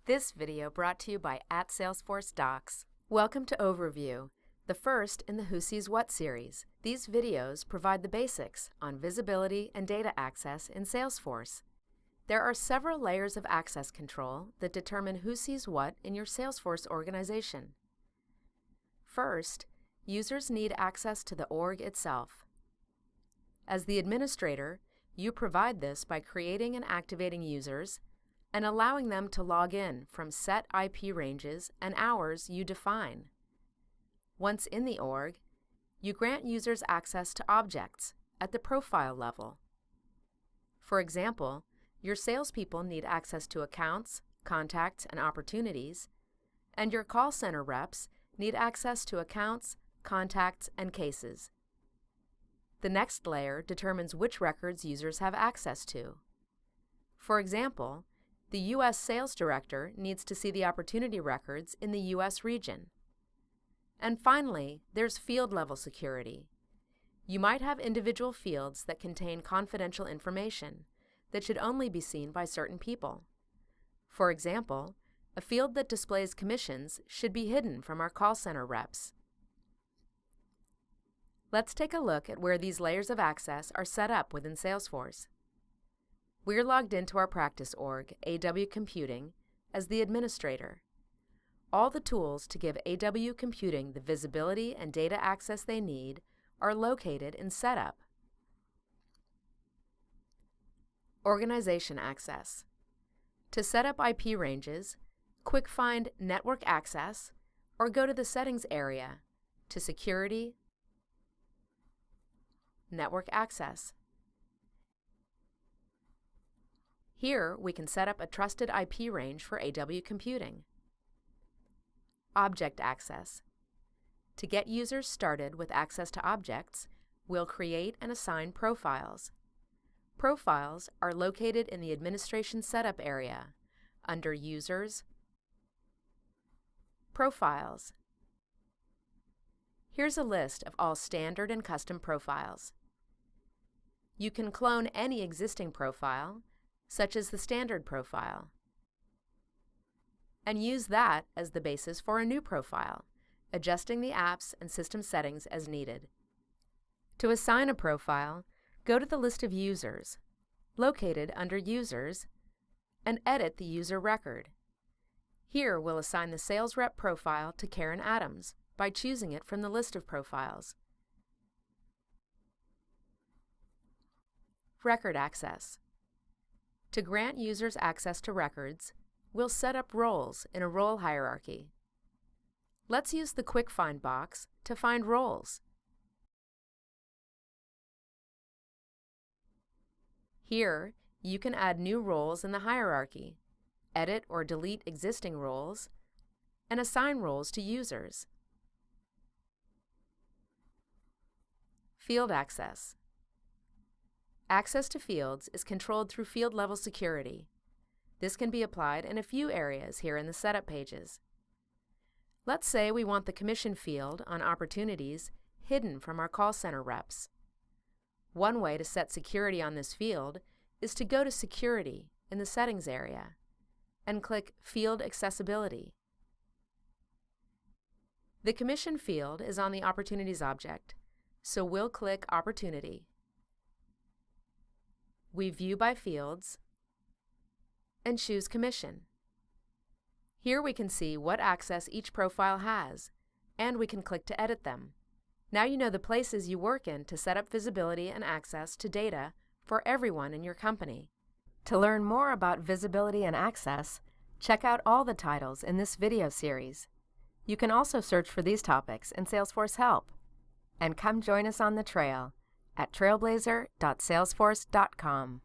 This video brought to you by @Salesforce Docs. Welcome to Overview, the first in the Who Sees What series. These videos provide the basics on visibility and data access in Salesforce. There are several layers of access control that determine who sees what in your Salesforce organization. First, users need access to the org itself. As the administrator, you provide this by creating and activating users and allowing them to log in from set IP ranges and hours you define. Once in the org, you grant users access to objects at the profile level. For example, your salespeople need access to accounts, contacts, and opportunities, and your call center reps need access to accounts, contacts, and cases. The next layer determines which records users have access to. For example, the U.S. Sales Director needs to see the opportunity records in the U.S. region. And finally, there's field-level security. You might have individual fields that contain confidential information that should only be seen by certain people. For example, a field that displays commissions should be hidden from our call center reps. Let's take a look at where these layers of access are set up within Salesforce. We're logged into our practice org, AW Computing, as the administrator. All the tools to give AW Computing the visibility and data access they need are located in Setup. Organization Access. To set up IP ranges, quick find Network Access or go to the Settings area to Security, Network Access. Here, we can set up a trusted IP range for AW Computing. Object Access. To get users started with access to objects, we'll create and assign profiles. Profiles are located in the Administration Setup area, under Users, Profiles. Here's a list of all standard and custom profiles. You can clone any existing profile, such as the standard profile, and use that as the basis for a new profile, adjusting the apps and system settings as needed. To assign a profile, go to the list of users, located under Users, and edit the user record. Here we'll assign the sales rep profile to Karen Adams by choosing it from the list of profiles. Record Access. To grant users access to records, we'll set up roles in a role hierarchy. Let's use the Quick Find box to find roles. Here, you can add new roles in the hierarchy, edit or delete existing roles, and assign roles to users. Field Access. Access to fields is controlled through field-level security. This can be applied in a few areas here in the setup pages. Let's say we want the commission field on opportunities hidden from our call center reps. One way to set security on this field is to go to Security in the Settings area and click Field Accessibility. The commission field is on the Opportunities object, so we'll click Opportunity. We view by fields and choose Commission. Here we can see what access each profile has, and we can click to edit them. Now you know the places you work in to set up visibility and access to data for everyone in your company. To learn more about visibility and access, check out all the titles in this video series. You can also search for these topics in Salesforce Help. And come join us on the trail at trailblazer.salesforce.com.